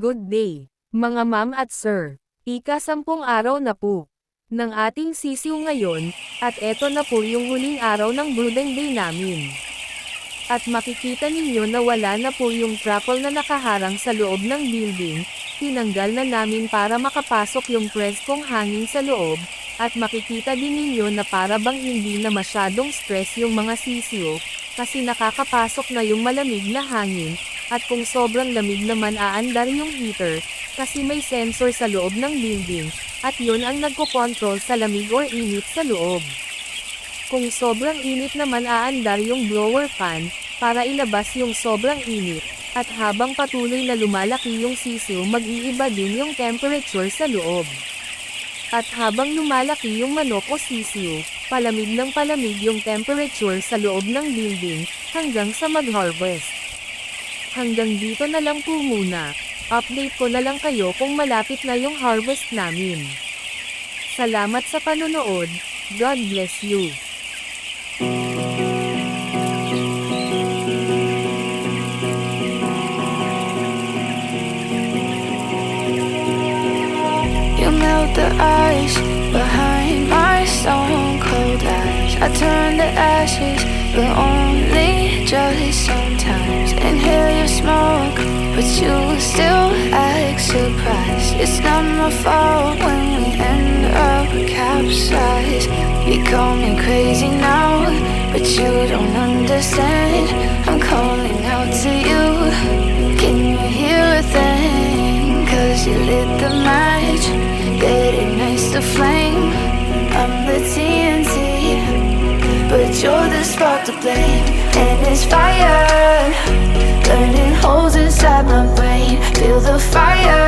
Good day, mga ma'am at sir. Ika-10 araw na po ng ating sisiw ngayon, at eto na po yung huling araw ng brooding day namin. At makikita ninyo na wala na po yung trapal na nakaharang sa loob ng building, tinanggal na namin para makapasok yung preskong hangin sa loob, at makikita din ninyo na para bang hindi na masyadong stress yung mga sisiw, kasi nakakapasok na yung malamig na hangin, at kung sobrang lamig naman aandar yung heater, kasi may sensor sa loob ng building, at yun ang nagkokontrol sa lamig or init sa loob. Kung sobrang init naman aandar yung blower fan, para ilabas yung sobrang init, at habang patuloy na lumalaki yung sisiw mag-iiba din yung temperature sa loob. At habang lumalaki yung manok o sisiw, palamig ng palamig yung temperature sa loob ng building, hanggang sa mag-harvest. Hanggang dito na lang po muna. Update ko na lang kayo kung malapit na yung harvest namin. Salamat sa panonood. God bless you. You melt the ice behind my stone cold eyes. I turn to ashes, but only just sometimes. Inhale your smoke, but you still act surprised. It's not my fault when we end up capsized. You call me crazy now, but you don't understand. I'm calling out to you. Can you hear a thing? 'Cause you lit the match that ignites the flame. I'm the TNT, but you're the spark to blame. And it's fire, burning holes inside my brain. Feel the fire